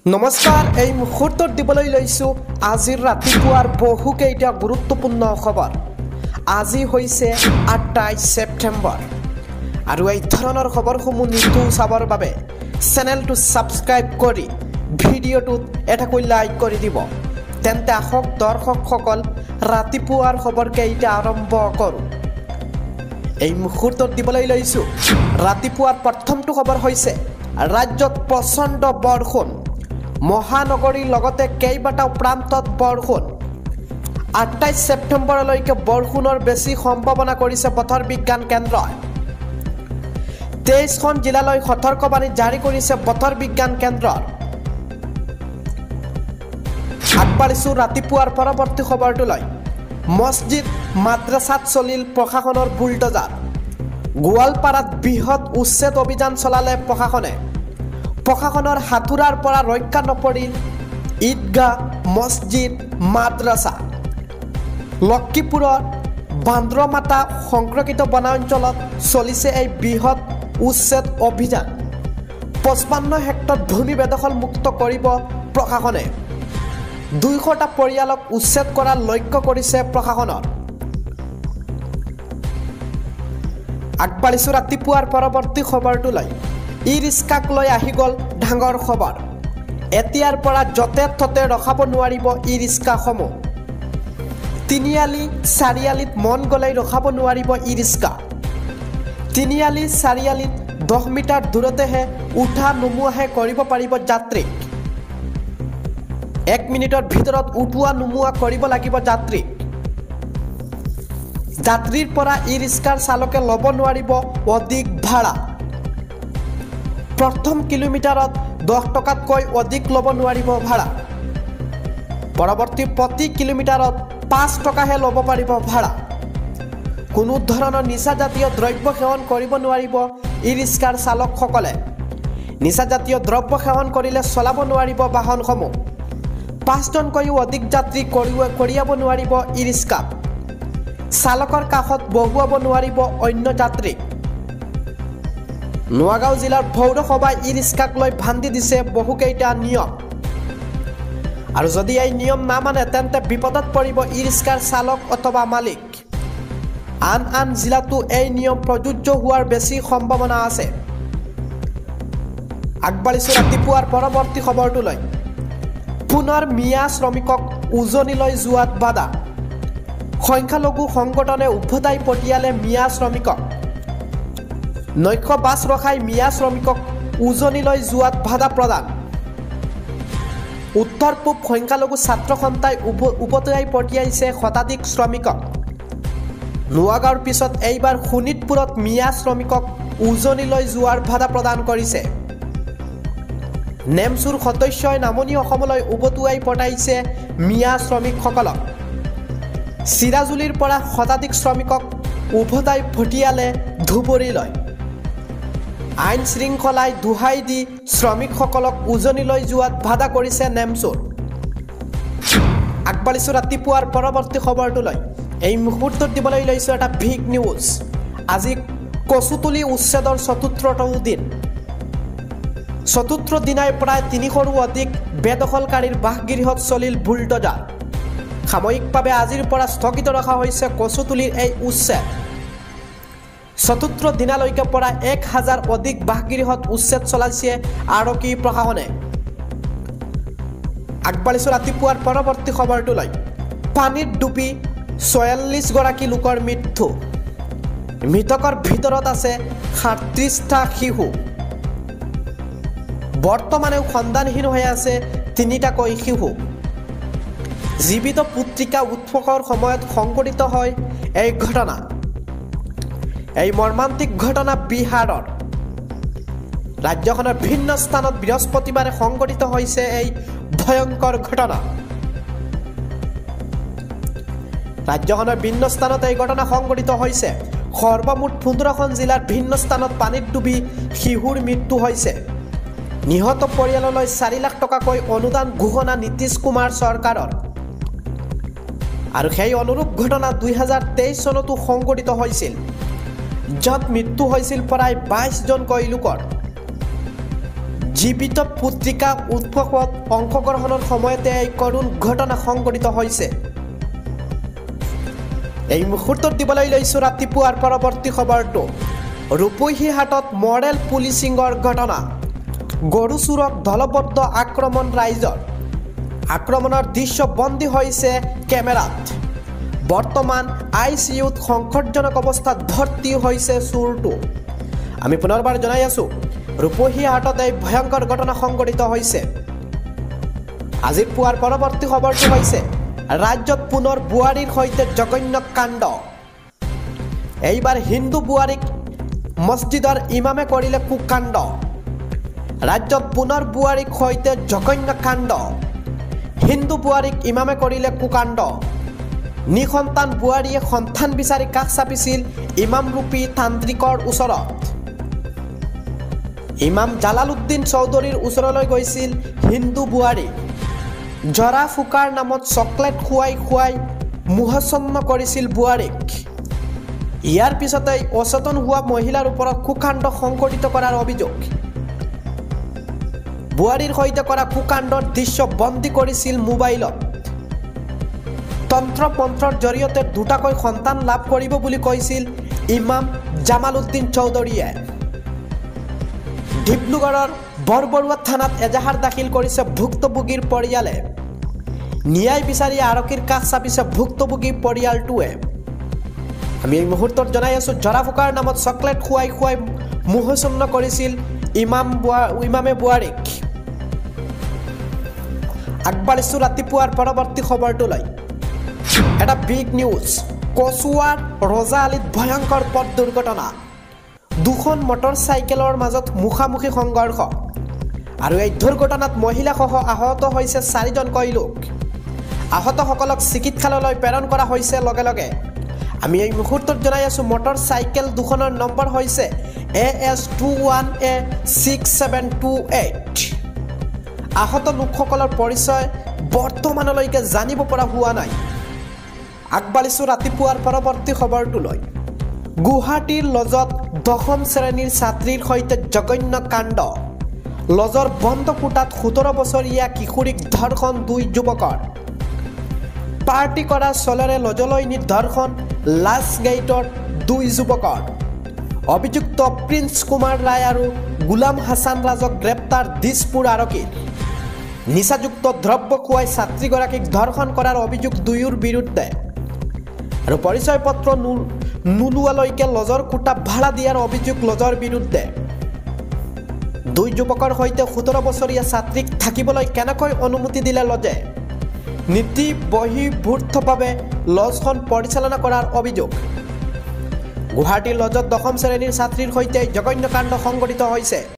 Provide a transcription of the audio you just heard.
নমস্কাৰ এই মুহূৰ্তত দিবলৈ লৈছো আজিৰ ৰাতিপুৱাৰ বহুকেইটা গুৰুত্বপূৰ্ণ খবৰ। আজি হৈছে 28 ছেপ্টেম্বৰ আৰু এই ধৰণৰ খবৰসমূহ নিতৌ চাবৰ বাবে চেনেলটো ছাবস্ক্ৰাইব কৰি ভিডিঅ'টোত এটাকৈ লাইক কৰি দিব। তেন্তে আহক দৰ্শকসকল ৰাতিপুৱাৰ খবৰকেইটা আৰম্ভ কৰোঁ। এই মুহূৰ্তত দিবলৈ লৈছো ৰাতিপুৱাৰ প্ৰথমটো খবৰ হৈছে ৰাজ্যত প্ৰচণ্ড বৰষুণ। মহানগৰীৰ লগতে কেইবাটাও প্ৰান্তত বৰষুণ। 28 ছেপ্টেম্বৰলৈকে বৰষুণৰ বেছি সম্ভাৱনা কৰিছে বতৰ বিজ্ঞান কেন্দ্ৰই। 23খন জিলালৈ সতৰ্কবাণী জাৰি কৰিছে বতৰ বিজ্ঞান কেন্দ্ৰৰ। আগবাঢ়িছোঁ ৰাতিপুৱাৰ পৰৱৰ্তী খবৰটোলৈ। মছজিদ মাদ্ৰাছাত চলিল প্ৰশাসনৰ বুলডজাৰ। গোৱালপাৰাত বৃহৎ উচ্ছেদ অভিযান চলালে প্ৰশাসনে। প্ৰশাসনৰ হাতুৰাৰ পৰা ৰক্ষা নপৰিল ঈদগাহ, মছজিদ, মাদ্ৰাছা। লক্ষীপুৰৰ বান্দ্ৰমাতা সংৰক্ষিত বনাঞ্চলত চলিছে এই বৃহৎ উচ্ছেদ অভিযান। 55 হেক্টৰ ভূমি বেদখল মুক্ত কৰিব প্ৰশাসনে। 200টা পৰিয়ালক উচ্ছেদ কৰাৰ লক্ষ্য কৰিছে প্ৰশাসনৰ। আগবাঢ়িছোঁ ৰাতিপুৱাৰ পৰৱৰ্তী খবৰটোলৈ। ই ৰিক্সাক লৈ আহি গ'ল ডাঙৰ খবৰ। এতিয়াৰ পৰা য'তে ত'তে ৰখাব নোৱাৰিব ই ৰিক্সাসমূহ। তিনিআলি চাৰিআলিত মন গ'লেই ৰখাব নোৱাৰিব ই ৰিক্সা। তিনিআলি চাৰিআলিত 10 মিটাৰ দূৰতেহে উঠা নোমোৱাহে কৰিব পাৰিব যাত্ৰীক। 1 মিনিটৰ ভিতৰত উঠোৱা নোমোৱা কৰিব লাগিব যাত্ৰীক। যাত্ৰীৰ পৰা ই ৰিক্সাৰ চালকে ল'ব নোৱাৰিব অধিক ভাড়া। প্ৰথম কিলোমিটাৰত 10 টকাতকৈ অধিক ল'ব নোৱাৰিব ভাড়া। পৰৱৰ্তী প্ৰতি কিলোমিটাৰত 5 টকাহে ল'ব পাৰিব ভাড়া। কোনো ধৰণৰ নিচাজাতীয় দ্ৰব্য সেৱন কৰিব নোৱাৰিব ই ৰিক্সাৰ চালকসকলে। নিচাজাতীয় দ্ৰব্য সেৱন কৰিলে চলাব নোৱাৰিব বাহনসমূহ। 5 জনকৈও অধিক যাত্ৰী কঢ়িয়াব নোৱাৰিব ই ৰিক্সাত। চালকৰ কাষত বহুৱাব নোৱাৰিব অন্য যাত্ৰীক। নোয়াগাঁও জিলাৰ পৌৰসভাই ই ৰিক্সাক লৈ বান্ধি দিছে বহুকেইটা নিয়ম। আৰু যদি এই নিয়ম নামানে তেন্তে বিপদত পৰিব ই ৰিক্সাৰ চালক অথবা মালিক। আন জিলাতো এই নিয়ম প্ৰযোজ্য হোৱাৰ বেছি সম্ভাৱনা আছে। আগবাঢ়িছোঁ ৰাতিপুৱাৰ পৰৱৰ্তী খবৰটোলৈ। পুনৰ মিয়া শ্ৰমিকক উজনিলৈ যোৱাত বাধা। সংখ্যালঘু সংগঠনে উভতাই পঠিয়ালে মিয়া শ্ৰমিকক। নৈশ বাছ ৰখাই মিয়া শ্ৰমিকক উজনিলৈ যোৱাত বাধা প্ৰদান। উত্তৰ পূব সংখ্যালঘু ছাত্ৰ সন্থাই উভতাই পঠিয়াইছে শতাধিক শ্ৰমিকক। নোয়াগাঁৱৰ পিছত এইবাৰ শোণিতপুৰত মিয়া শ্ৰমিকক উজনিলৈ যোৱাৰ বাধা প্ৰদান কৰিছে। নেমচুৰ সদস্যই নামনি অসমলৈ উভতুৱাই পঠাইছে মিয়া শ্ৰমিকসকলক। চিৰাজুলিৰ পৰা শতাধিক শ্ৰমিকক উভতাই পঠিয়ালে ধুবুৰীলৈ। আইন শৃংখলাই দোহাই দি শ্ৰমিকসকলক উজনিলৈ যোৱাত বাধা কৰিছে নেমচুৰ। আগবাঢ়িছোঁ ৰাতিপুৱাৰ পৰৱৰ্তী খবৰটোলৈ। এই মুহূৰ্তত দিবলৈ লৈছোঁ এটা বিগ নিউজ। আজি কচুতলি উচ্ছেদৰ ৪ৰ্থটো দিন। ৪ৰ্থ দিনাই প্ৰায় ৩০০ৰো অধিক বেদখলকাৰীৰ বাসগৃহত চলিল বুলডজাৰ। সাময়িকভাৱে আজিৰ পৰা স্থগিত ৰখা হৈছে কচুতলিৰ এই উচ্ছেদ। ৪ৰ্থ দিনালৈকে প্ৰায় 1000 অধিক বাসগৃহত উচ্ছেদ চলাইছে আৰক্ষী প্ৰশাসনে। আগবাঢ়িছোঁ ৰাতিপুৱাৰ পৰৱৰ্তী খবৰটোলৈ। পানীত ডুবি ৪৬ গৰাকী লোকৰ মৃত্যু। মৃতকৰ ভিতৰত আছে ৩৭টা শিশু। বৰ্তমানেও সন্ধানহীন হৈ আছে 3টাকৈ শিশু। জীৱিত পুত্ৰিকা উৎসৱৰ সময়ত সংঘটিত হয় এই ঘটনা। এই মৰ্মান্তিক ঘটনা বিহাৰৰ। ৰাজ্যখনৰ ভিন্ন স্থানত বৃহস্পতিবাৰে সংঘটিত হৈছে এই ভয়ংকৰ ঘটনা। ৰাজ্যখনৰ ভিন্ন স্থানত এই ঘটনা সংঘটিত হৈছে। সৰ্বমুঠ 15খন জিলাৰ ভিন্ন স্থানত পানীত ডুবি শিশুৰ মৃত্যু হৈছে। নিহত পৰিয়াললৈ 4 লাখ টকাকৈ অনুদান ঘোষণা নীতিশ কুমাৰ চৰকাৰৰ। আৰু সেই অনুৰূপ ঘটনা 2023 চনতো সংঘটিত হৈছিল, য'ত মৃত্যু হৈছিল প্ৰায় 22 জনকৈ লোকৰ। জীৱিত পত্ৰিকা উৎসৱত অংশগ্ৰহণৰ সময়তে এই কৰুণ ঘটনা সংঘটিত হৈছে। এই মুহূৰ্তত দিবলৈ লৈছোঁ ৰাতিপুৱাৰ পৰৱৰ্তী খবৰটো। ৰূপহীহাটত মডেল পুলিচিঙৰ ঘটনা। গৰু চোৰক দলবদ্ধ আক্ৰমণ ৰাইজৰ। আক্ৰমণৰ দৃশ্য বন্দী হৈছে কেমেৰাত। বৰ্তমান ICUত সংকটজনক অৱস্থাত ভৰ্তি হৈছে চোৰটো। আমি পুনৰবাৰ জনাই আছোঁ, ৰূপহীহাটত এই ভয়ংকৰ ঘটনা সংঘটিত হৈছে। আজিৰ পুৱাৰ পৰৱৰ্তী খবৰটো হৈছে ৰাজ্যত পুনৰ বোৱাৰীৰ সৈতে জঘন্য কাণ্ড। এইবাৰ হিন্দু বোৱাৰীক মছজিদৰ ইমামে কৰিলে কুকাণ্ড। ৰাজ্যত পুনৰ বোৱাৰীৰ সৈতে জঘন্য কাণ্ড। হিন্দু বোৱাৰীক ইমামে কৰিলে কুকাণ্ড। নিসন্তান বোৱাৰীয়ে সন্তান বিচাৰি কাষ চাপিছিল ইমামৰূপী তান্ত্ৰিকৰ ওচৰত। ইমাম জালালুদ্দিন চৌধুৰীৰ ওচৰলৈ গৈছিল হিন্দু বোৱাৰী। জৰা ফুকাৰ নামত চকলেট খুৱাই খুৱাই মোহচন্ন কৰিছিল বোৱাৰীক। ইয়াৰ পিছতেই অচেতন হোৱা মহিলাৰ ওপৰত কুকাণ্ড সংঘটিত কৰাৰ অভিযোগ। বোৱাৰীৰ সৈতে কৰা কুকাণ্ডৰ দৃশ্য বন্দী কৰিছিল মোবাইলত। তন্ত্ৰ মন্ত্ৰৰ জৰিয়তে দুটাকৈ সন্তান লাভ কৰিব বুলি কৈছিল ইমাম জামালুদ্দিন চৌধুৰীয়ে। ডিব্ৰুগড়ৰ বৰবৰুৱা থানাত এজাহাৰ দাখিল কৰিছে ভুক্তভোগীৰ পৰিয়ালে। ন্যায় বিচাৰি আৰক্ষীৰ কাষ চাপিছে ভুক্তভোগী পৰিয়ালটোৱে। আমি এই মুহূৰ্তত জনাই আছোঁ, জৰা ফুকাৰ নামত চকলেট খুৱাই খুৱাই মোহচন্ন কৰিছিল ইমামে বোৱাৰীক। আগবাঢ়িছোঁ ৰাতিপুৱাৰ পৰৱৰ্তী খবৰটোলৈ। এটা বিগ নিউজ। কচুৱাৰ ৰজা আলিত ভয়ংকৰ পথ দুৰ্ঘটনা। দুখন মটৰ চাইকেলৰ মাজত মুখামুখি সংঘৰ্ষ। আৰু এই দুৰ্ঘটনাত মহিলাসহ আহত হৈছে 4জনকৈ লোক। আহতসকলক চিকিৎসালয়লৈ প্ৰেৰণ কৰা হৈছে লগে লগে। আমি এই মুহূৰ্তত জনাই আছোঁ, মটৰ চাইকেল দুখনৰ নম্বৰ হৈছে AS21A6728। আহত লোকসকলৰ পৰিচয় বৰ্তমানলৈকে জানিব পৰা হোৱা নাই। আগবাঢ়িছোঁ ৰাতিপুৱাৰ পৰৱৰ্তী খবৰটোলৈ। গুৱাহাটীৰ লজত 10ম শ্ৰেণীৰ ছাত্ৰীৰ সৈতে জঘন্য কাণ্ড। লজৰ বন্ধ কোঠাত 17 বছৰীয়া কিশোৰীক ধৰ্ষণ 2 যুৱকৰ। পাৰ্টি কৰা চলেৰে লজলৈ নি ধৰ্ষণ লাষ্ট গেইটৰ 2 যুৱকৰ। অভিযুক্ত প্ৰিন্স কুমাৰ ৰায় আৰু গোলাম হাছান ৰাজক গ্ৰেপ্তাৰ দিছপুৰ আৰক্ষীৰ। নিচাযুক্ত দ্ৰব্য খুৱাই ছাত্ৰীগৰাকীক ধৰ্ষণ কৰাৰ অভিযোগ দুয়োৰ বিৰুদ্ধে। আৰু পৰিচয় পত্ৰ নোলোৱালৈকে লজৰ কোঠা ভাড়া দিয়াৰ অভিযোগ লজৰ বিৰুদ্ধে। 2 যুৱকৰ সৈতে 17 বছৰীয়া ছাত্ৰীক থাকিবলৈ কেনেকৈ অনুমতি দিলে লজে? নীতি বহিৰ্ভূতভাৱে লজখন পৰিচালনা কৰাৰ অভিযোগ। গুৱাহাটীৰ লজত 10ম শ্ৰেণীৰ ছাত্ৰীৰ সৈতে জঘন্য কাণ্ড সংঘটিত হৈছে।